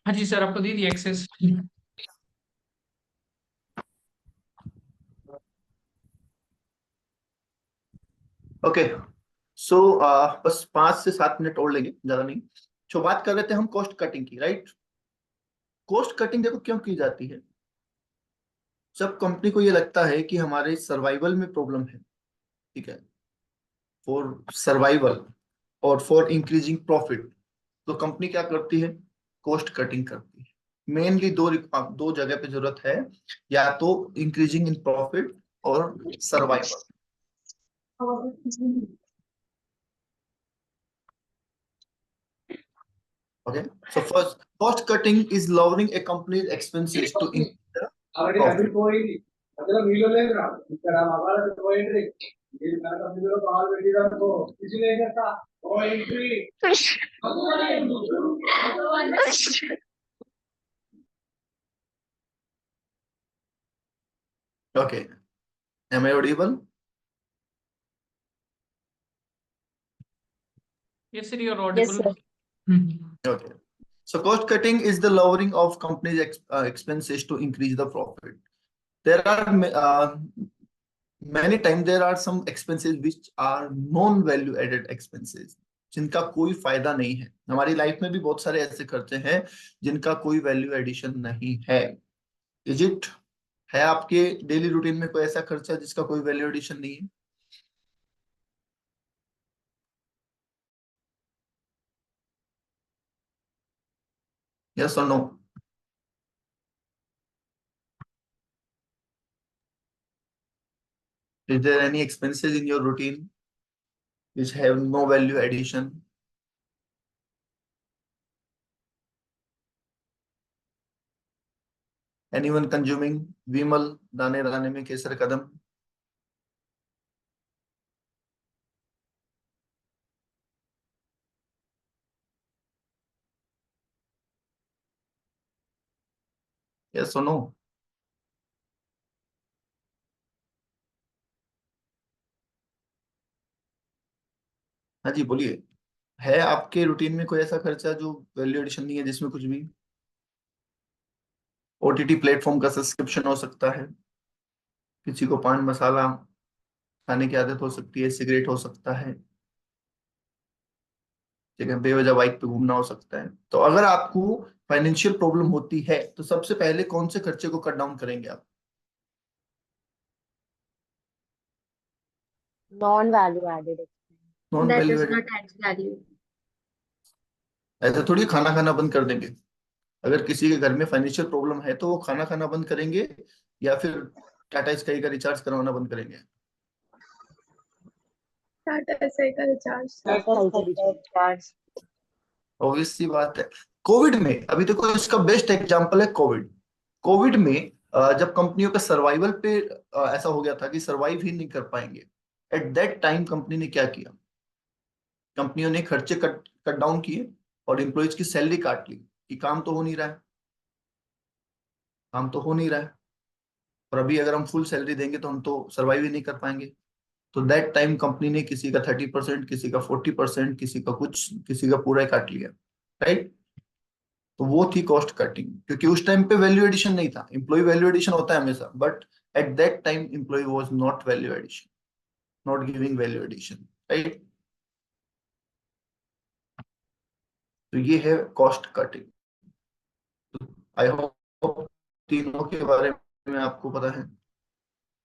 हाँ जी सर, आपको दे दिया एक्सेस। ओके। सो बस 5 से 7 मिनट और लेंगे, ज्यादा नहीं। जो बात कर रहे थे हम कॉस्ट कटिंग की, राइट। कॉस्ट कटिंग देखो क्यों की जाती है। जब कंपनी को ये लगता है कि हमारे सर्वाइवल में प्रॉब्लम है, ठीक है, फॉर सर्वाइवल और फॉर इंक्रीजिंग प्रॉफिट, तो कंपनी क्या करती है, कॉस्ट कटिंग करती है। मेनली दो जगह पे जरूरत है, या तो इंक्रीजिंग इन प्रॉफिट और survival. Okay, so first, cost cutting is lowering a company's expenses to increase the profit. Okay, am I audible? Yes sir, you're Yes, audible. sir. Okay. So cost cutting is the lowering of companies' expenses to increase the profit. There are many times there are some expenses which are non-value added expenses, जिनका कोई फायदा नहीं है। हमारी life में भी बहुत सारे ऐसे खर्चे हैं जिनका कोई वैल्यू एडिशन नहीं है। Is it? है आपके डेली रूटीन में कोई ऐसा खर्चा जिसका कोई वैल्यू एडिशन नहीं है? यस और no? Is there any expenses in your routine which have no value addition? Anyone consuming Vimal दाने दाने में केसर कदम? Yes or no? हाँ जी बोलिए। है आपके रूटीन में कोई ऐसा खर्चा जो वैल्यू एडिशन नहीं है, जिसमें कुछ भी? ओटीटी प्लेटफॉर्म का सब्सक्रिप्शन हो सकता है, किसी को पान मसाला खाने की आदत हो सकती है, सिगरेट हो सकता है, ठीक है, बेवजह बाइक पे घूमना हो सकता है। तो अगर आपको फाइनेंशियल प्रॉब्लम होती है तो सबसे पहले कौन से खर्चे को कट डाउन करेंगे आप? Non-value added expense. Non That value does added. not add value. ऐसा थोड़ी खाना खाना बंद कर देंगे। अगर किसी के घर में फाइनेंशियल प्रॉब्लम है तो वो खाना खाना बंद करेंगे, या फिर टाटा स्काई का रिचार्ज करवाना बंद करेंगे? Tata Sky का recharge. Tata Sky का recharge. ऑब्वियस सी बात है। कोविड में अभी देखो, इसका बेस्ट एग्जांपल है कोविड। कोविड में जब कंपनियों का सर्वाइवल पे ऐसा हो गया था कि सर्वाइव ही नहीं कर पाएंगे, एट दैट टाइम कंपनी ने क्या किया, कंपनियों ने खर्चे कट कट डाउन किए और एम्प्लॉयज की सैलरी काट ली कि काम तो हो नहीं रहा है, काम तो हो नहीं रहा है, और अभी अगर हम फुल सैलरी देंगे तो हम तो सर्वाइव ही नहीं कर पाएंगे। तो दैट टाइम कंपनी ने किसी का 30%, किसी का 40%, किसी का कुछ, किसी का पूरा ही काट लिया, राइट। तो वो थी कॉस्ट कटिंग, क्योंकि उस टाइम पे वैल्यू एडिशन नहीं था। एम्प्लॉय वैल्यू एडिशन होता है हमेशा, but at that time employ was not value addition, not giving value addition, right. तो ये है कॉस्ट कटिंग। आई होप तीनों के बारे में आपको पता है।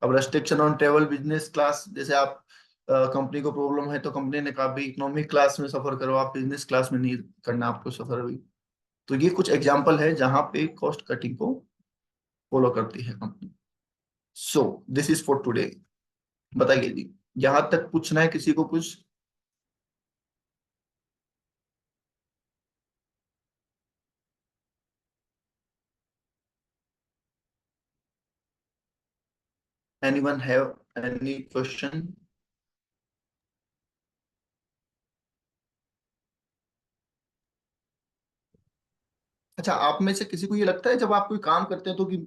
अब restriction on travel business class, जैसे आप कंपनी को प्रॉब्लम है तो कंपनी ने कहा भी इकोनॉमिक क्लास में सफर करो, आप बिजनेस क्लास में नहीं करना आपको सफर अभी। तो ये कुछ एग्जांपल है जहां पे कॉस्ट कटिंग को फॉलो करती है company. So this is for today. बताइए जी, यहां तक पूछना है किसी को कुछ? Anyone have any question? अच्छा, आप में से किसी को ये लगता है जब आप कोई काम करते हैं तो कि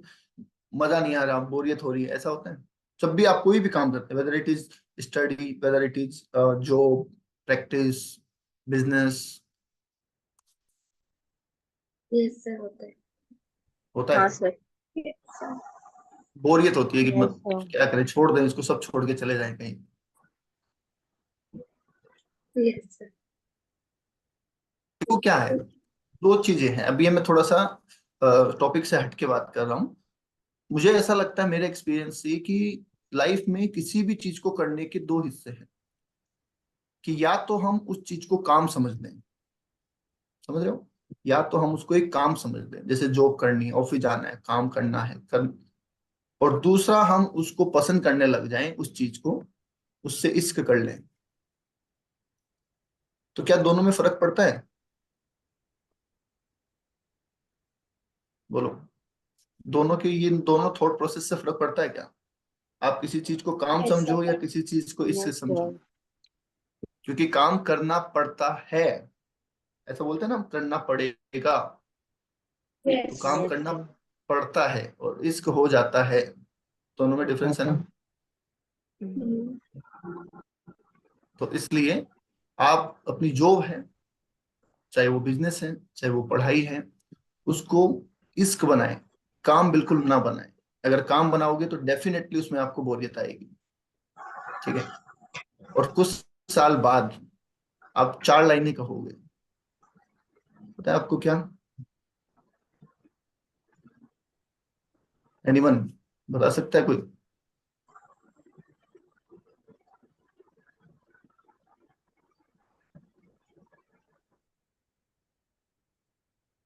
मजा नहीं आ रहा, बोरियत हो रही है, ऐसा होता है? जब भी आप कोई भी काम करते हैं, whether it is study, whether it is job, practice, business yes sir होता है। होता हाँ है? सर। Yes sir. बोरियत होती है कि यस मत सर। क्या करें, छोड़ दें इसको, सब छोड़ के चले जाएं कहीं। Yes sir. देखो क्या है, दो चीजें हैं। अभी मैं थोड़ा सा टॉपिक से हट के बात कर रहा हूँ। मुझे ऐसा लगता है मेरे एक्सपीरियंस से कि लाइफ में किसी भी चीज को करने के दो हिस्से हैं, कि या तो हम उस चीज को काम समझ लें, समझ रहे हो, या तो हम उसको एक काम समझ लें, जैसे जॉब करनी है, ऑफिस जाना है, काम करना है कर, और दूसरा हम उसको पसंद करने लग जाएं, उस चीज को, उससे इश्क कर लें। तो क्या दोनों में फर्क पड़ता है? बोलो, दोनों के ये दोनों थॉट प्रोसेस से फर्क पड़ता है क्या? आप किसी चीज को काम ऐसा समझो या है। किसी चीज को इससे यस समझो? सर। क्योंकि काम करना पड़ता है, ऐसा बोलते हैं ना, करना पड़ेगा, तो यस। काम यस करना सर। पड़ता है और इश्क हो जाता है। दोनों में डिफरेंस है ना। तो इसलिए आप अपनी जॉब है, चाहे वो बिजनेस है, चाहे वो पढ़ाई है, उसको इश्क बनाएं, काम बिल्कुल ना बनाएं। अगर काम बनाओगे तो डेफिनेटली उसमें आपको बोरियत आएगी, ठीक है? और कुछ साल बाद आप चार लाइनें कहोगे, पता है आपको क्या? एनीवन बता सकता है कोई?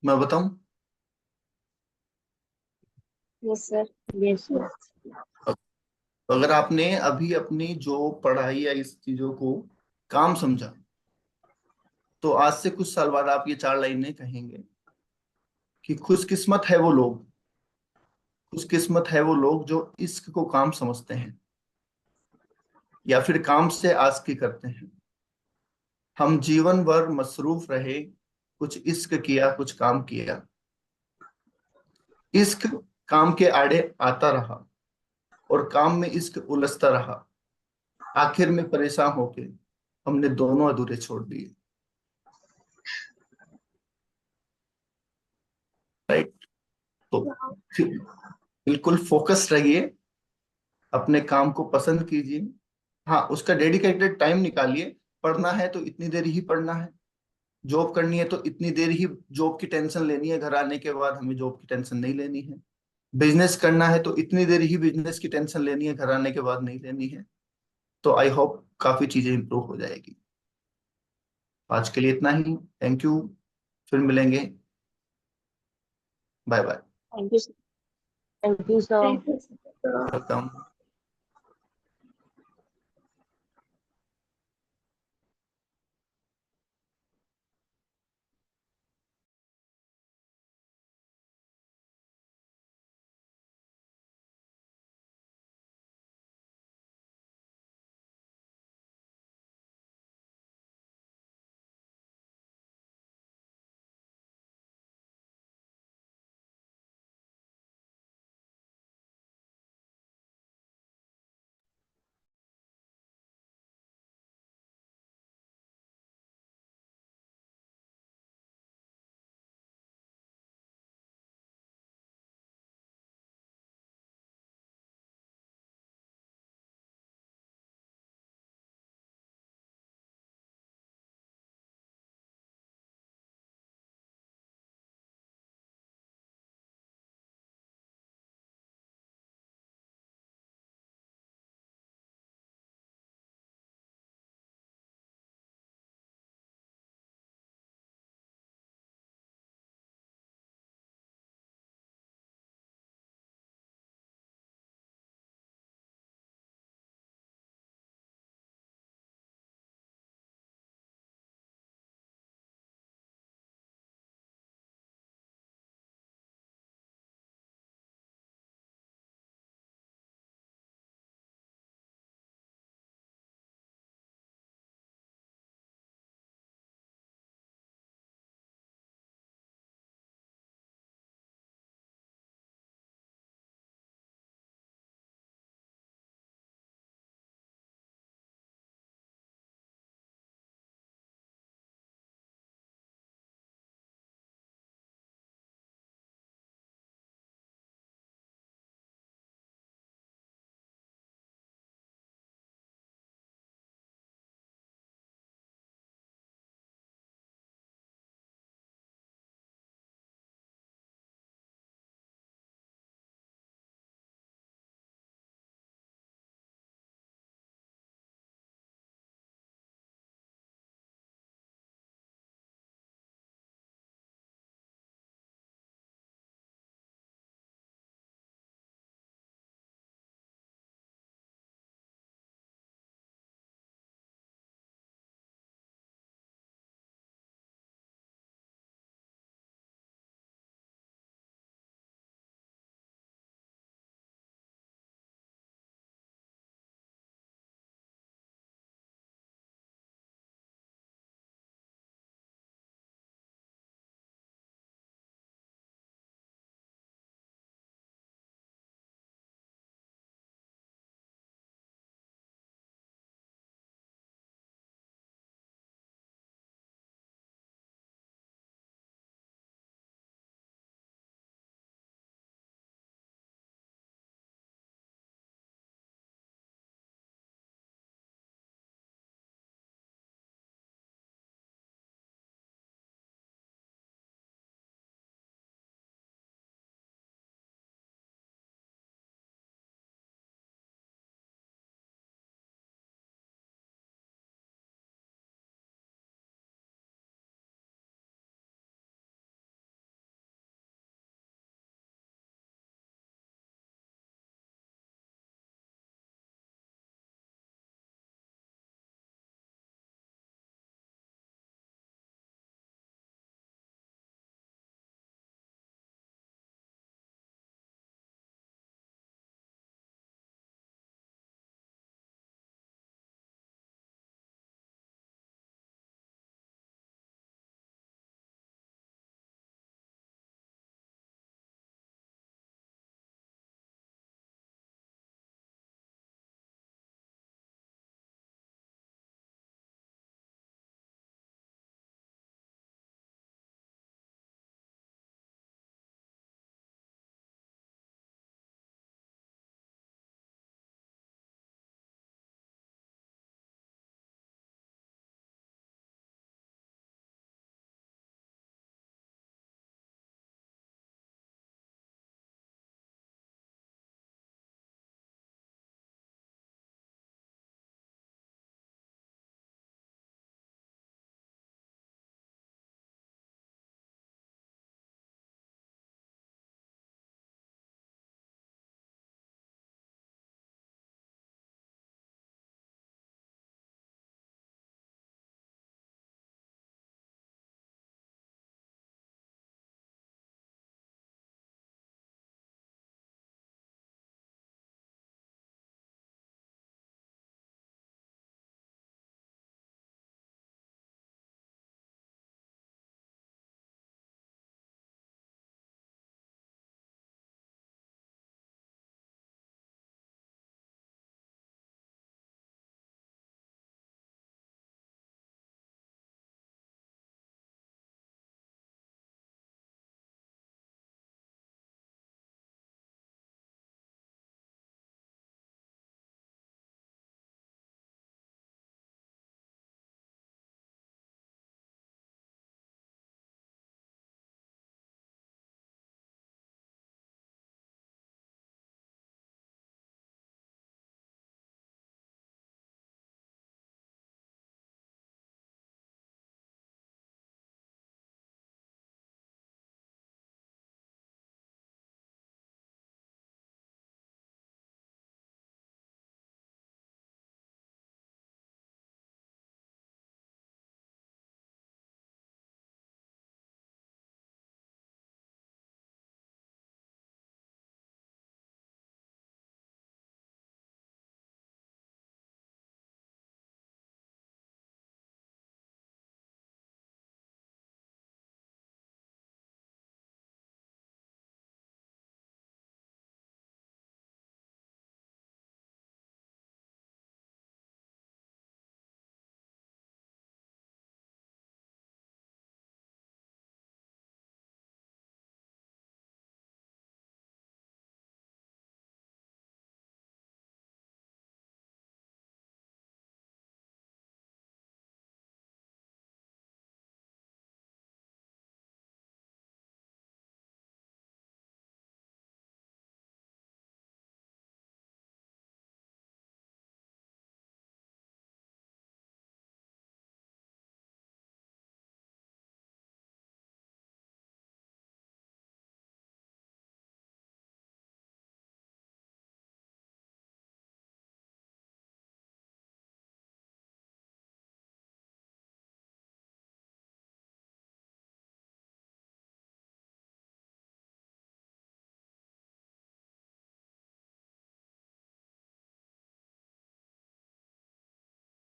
मैं बताऊं? Yes sir. Yes sir. अगर आपने अभी अपनी जो पढ़ाई या इस चीजों को काम समझा, तो आज से कुछ साल बाद आप ये चार लाइनें कहेंगे कि खुशकिस्मत है वो लोग, खुशकिस्मत है वो लोग जो इश्क को काम समझते हैं या फिर काम से आस्की करते हैं। हम जीवन भर मसरूफ रहे, कुछ इश्क किया, कुछ काम किया, इश्क काम के आड़े आता रहा और काम में इश्क उलझता रहा। आखिर में परेशान होके हमने दोनों अधूरे छोड़ दिए, राइट? तो फिर बिल्कुल फोकस रहिए, अपने काम को पसंद कीजिए, हाँ उसका डेडिकेटेड टाइम निकालिए। पढ़ना है तो इतनी देर ही पढ़ना है, जॉब करनी है तो इतनी देर ही जॉब की टेंशन लेनी है, घर आने के बाद हमें जॉब की टेंशन नहीं लेनी है। बिजनेस करना है तो इतनी देर ही बिजनेस की टेंशन लेनी है, घर आने के बाद नहीं लेनी है। तो आई होप काफी चीजें इंप्रूव हो जाएगी। आज के लिए इतना ही, थैंक यू, फिर मिलेंगे, bye bye. Thank you. Thank you sir. Thank you sir. Welcome.